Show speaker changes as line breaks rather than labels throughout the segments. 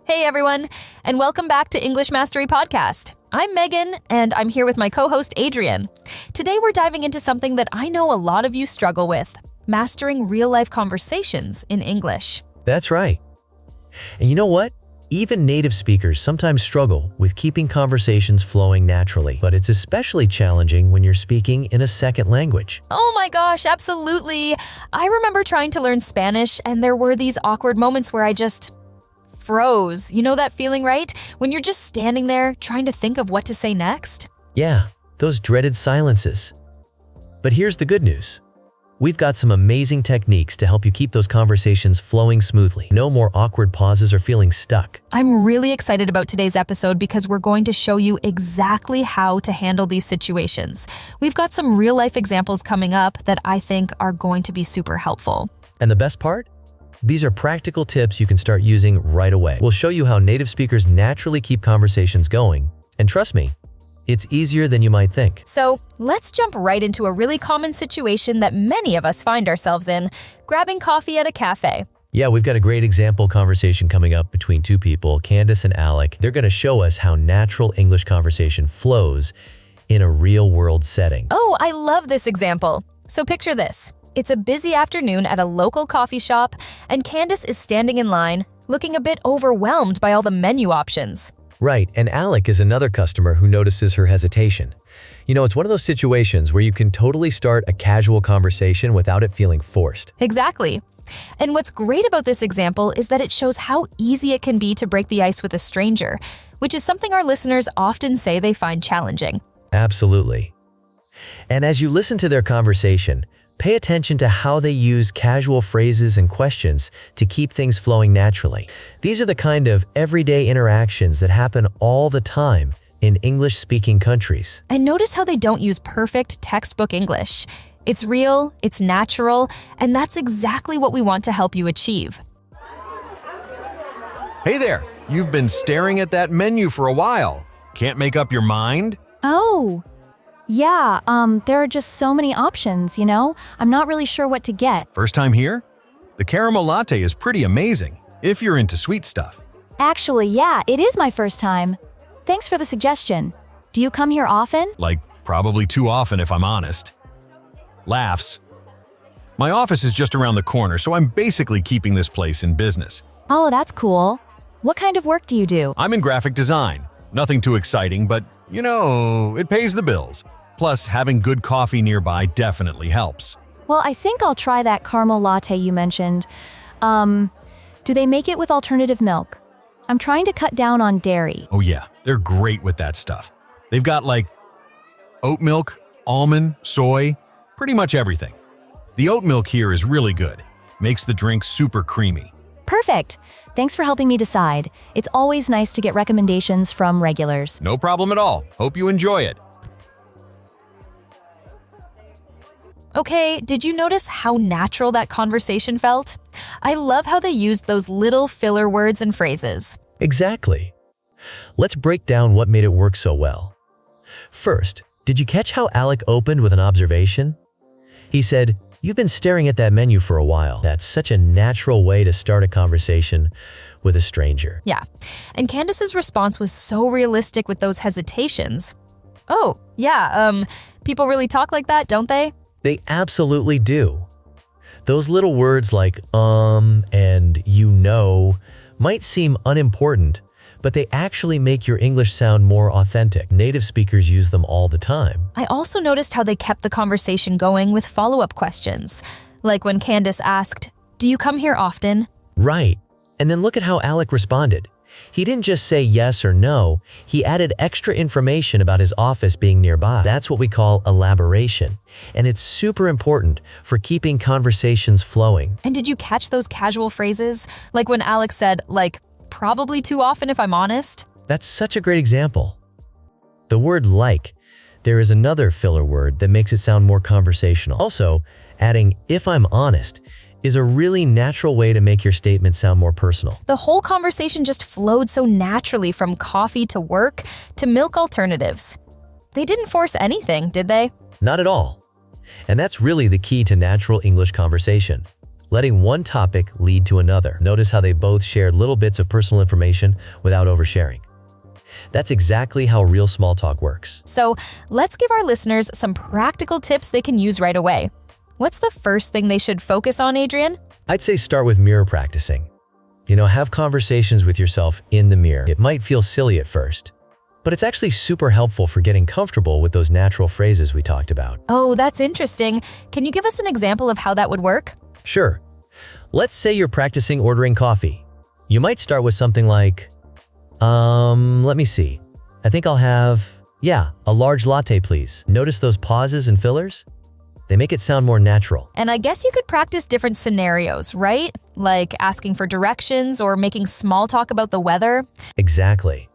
Hey everyone, and welcome back to English Mastery Podcast. I'm Megan, and I'm here with my co-host Adrian. Today we're diving into something that I know a lot of you struggle with, mastering real-life conversations in English.
That's right. And you know what? Even native speakers sometimes struggle with keeping conversations flowing naturally, but it's especially challenging when you're speaking in a second language.
Oh my gosh, absolutely. I remember trying to learn Spanish, and there were these awkward moments where I just froze. You know that feeling, right? When you're just standing there trying to think of what to say next?
Yeah, those dreaded silences. But here's the good news. We've got some amazing techniques to help you keep those conversations flowing smoothly. No more awkward pauses or feeling stuck.
I'm really excited about today's episode because we're going to show you exactly how to handle these situations. We've got some real-life examples coming up that I think are going to be super helpful.
And the best part? These are practical tips you can start using right away. We'll show you how native speakers naturally keep conversations going. And trust me, it's easier than you might think.
So let's jump right into a really common situation that many of us find ourselves in, grabbing coffee at a cafe.
Yeah, we've got a great example conversation coming up between two people, Candace and Alec. They're going to show us how natural English conversation flows in a real-world setting.
Oh, I love this example. So picture this. It's a busy afternoon at a local coffee shop, and Candace is standing in line, looking a bit overwhelmed by all the menu options.
Right, and Alec is another customer who notices her hesitation. You know, it's one of those situations where you can totally start a casual conversation without it feeling forced.
Exactly. And what's great about this example is that it shows how easy it can be to break the ice with a stranger, which is something our listeners often say they find challenging.
Absolutely. And as you listen to their conversation, pay attention to how they use casual phrases and questions to keep things flowing naturally. These are the kind of everyday interactions that happen all the time in English-speaking countries.
And notice how they don't use perfect textbook English. It's real, it's natural, and that's exactly what we want to help you achieve.
Hey there, you've been staring at that menu for a while. Can't make up your mind?
Oh, yeah, there are just so many options, you know? I'm not really sure what to get.
First time here? The caramel latte is pretty amazing, if you're into sweet stuff.
Actually, yeah, it is my first time. Thanks for the suggestion. Do you come here often?
Like, probably too often if I'm honest. Laughs. My office is just around the corner, so I'm basically keeping this place in business.
Oh, that's cool. What kind of work do you do?
I'm in graphic design. Nothing too exciting, but, you know, it pays the bills. Plus, having good coffee nearby definitely helps.
Well, I think I'll try that caramel latte you mentioned. Do they make it with alternative milk? I'm trying to cut down on dairy.
Oh yeah, they're great with that stuff. They've got like oat milk, almond, soy, pretty much everything. The oat milk here is really good. Makes the drink super creamy.
Perfect. Thanks for helping me decide. It's always nice to get recommendations from regulars.
No problem at all. Hope you enjoy it.
Okay, did you notice how natural that conversation felt? I love how they used those little filler words and phrases.
Exactly. Let's break down what made it work so well. First, did you catch how Alec opened with an observation? He said, "You've been staring at that menu for a while." That's such a natural way to start a conversation with a stranger.
Yeah, and Candace's response was so realistic with those hesitations. Oh, yeah, people really talk like that, don't they?
They absolutely do. Those little words like and you know might seem unimportant, but they actually make your English sound more authentic. Native speakers use them all the time.
I also noticed how they kept the conversation going with follow-up questions. Like when Candace asked, "Do you come here often?"
Right. And then look at how Alec responded. He didn't just say yes or no, he added extra information about his office being nearby. That's what we call elaboration. And it's super important for keeping conversations flowing.
And did you catch those casual phrases? Like when Alex said, probably too often if I'm honest?
That's such a great example. The word like, there is another filler word that makes it sound more conversational. Also, adding "if I'm honest" is a really natural way to make your statement sound more personal.
The whole conversation just flowed so naturally from coffee to work to milk alternatives. They didn't force anything, did they?
Not at all. And that's really the key to natural English conversation. letting one topic lead to another. Notice how they both shared little bits of personal information without oversharing. That's exactly how real small talk works.
So let's give our listeners some practical tips they can use right away. What's the first thing they should focus on, Adrian?
I'd say start with mirror practicing. Have conversations with yourself in the mirror. It might feel silly at first, but it's actually super helpful for getting comfortable with those natural phrases we talked about.
Oh, that's interesting. Can you give us an example of how that would work?
Sure. Let's say you're practicing ordering coffee. You might start with something like, let me see. I think I'll have, a large latte, please. Notice those pauses and fillers? They make it sound more natural.
And I guess you could practice different scenarios, right? Like asking for directions or making small talk about the weather.
Exactly.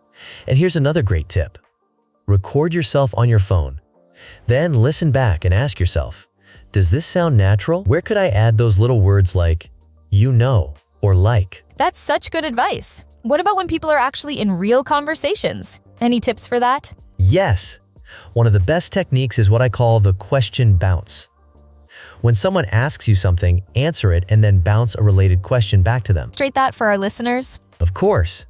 And here's another great tip. Record yourself on your phone. Then listen back and ask yourself, does this sound natural? Where could I add those little words like, or like?
That's such good advice. What about when people are actually in real conversations? Any tips for that?
Yes. One of the best techniques is what I call the question bounce. When someone asks you something, answer it and then bounce a related question back to them.
Straight that for our listeners.
Of course.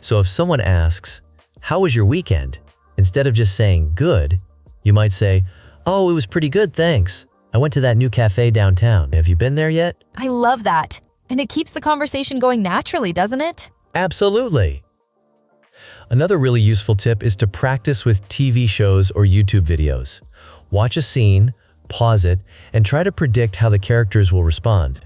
So if someone asks, how was your weekend? Instead of just saying good, you might say, oh, it was pretty good, thanks. I went to that new cafe downtown. Have you been there yet?
I love that. And it keeps the conversation going naturally, doesn't it?
Absolutely. Another really useful tip is to practice with TV shows or YouTube videos. Watch a scene, pause it, and try to predict how the characters will respond.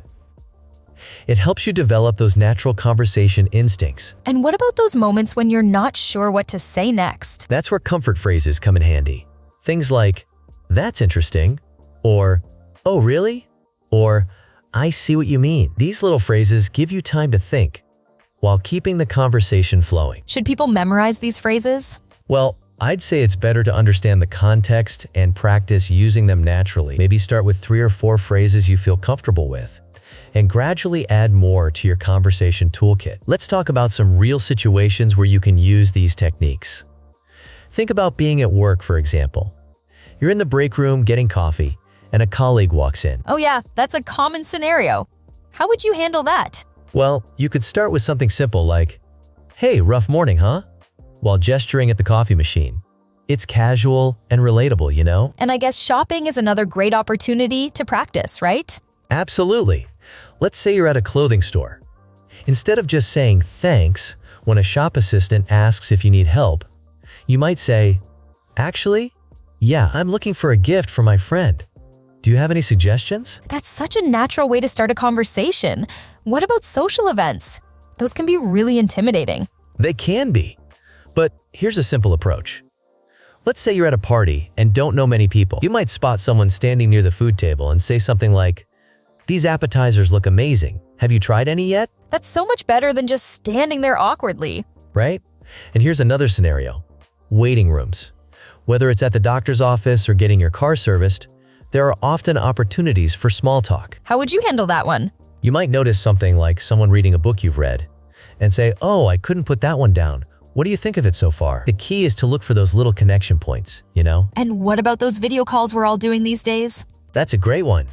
It helps you develop those natural conversation instincts.
And what about those moments when you're not sure what to say next?
That's where comfort phrases come in handy. Things like, that's interesting, or, oh really? Or, I see what you mean. These little phrases give you time to think, while keeping the conversation flowing.
Should people memorize these phrases?
Well, I'd say it's better to understand the context and practice using them naturally. Maybe start with 3 or 4 phrases you feel comfortable with, and gradually add more to your conversation toolkit. Let's talk about some real situations where you can use these techniques. Think about being at work, for example. You're in the break room getting coffee, and a colleague walks in.
Oh yeah, that's a common scenario. How would you handle that?
Well, you could start with something simple like, hey, rough morning, huh? While gesturing at the coffee machine. It's casual and relatable,
And I guess shopping is another great opportunity to practice, right?
Absolutely. Let's say you're at a clothing store. Instead of just saying thanks when a shop assistant asks if you need help, you might say, actually, I'm looking for a gift for my friend. Do you have any suggestions?
That's such a natural way to start a conversation. What about social events? Those can be really intimidating.
They can be. But here's a simple approach. Let's say you're at a party and don't know many people. You might spot someone standing near the food table and say something like, these appetizers look amazing. Have you tried any yet?
That's so much better than just standing there awkwardly.
Right? And here's another scenario. Waiting rooms. Whether it's at the doctor's office or getting your car serviced, there are often opportunities for small talk.
How would you handle that one?
You might notice something like someone reading a book you've read and say, oh, I couldn't put that one down. What do you think of it so far? The key is to look for those little connection points,
And what about those video calls we're all doing these days?
That's a great one.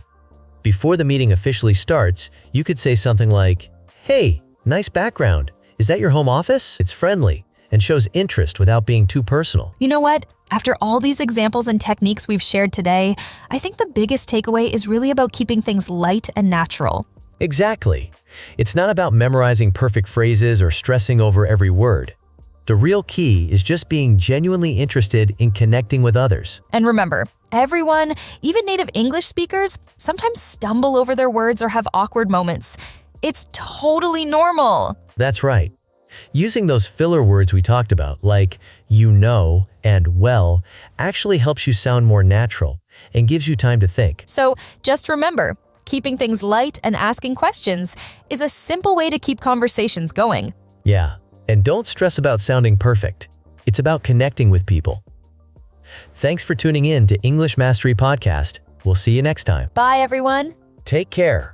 Before the meeting officially starts, you could say something like, hey, nice background. Is that your home office? It's friendly and shows interest without being too personal.
You know what? After all these examples and techniques we've shared today, I think the biggest takeaway is really about keeping things light and natural.
Exactly. It's not about memorizing perfect phrases or stressing over every word. The real key is just being genuinely interested in connecting with others.
And remember, everyone, even native English speakers, sometimes stumble over their words or have awkward moments. It's totally normal.
That's right. Using those filler words we talked about, like and well, actually helps you sound more natural and gives you time to think.
So just remember, keeping things light and asking questions is a simple way to keep conversations going.
Yeah, and don't stress about sounding perfect. It's about connecting with people. Thanks for tuning in to English Mastery Podcast. We'll see you next time.
Bye, everyone.
Take care.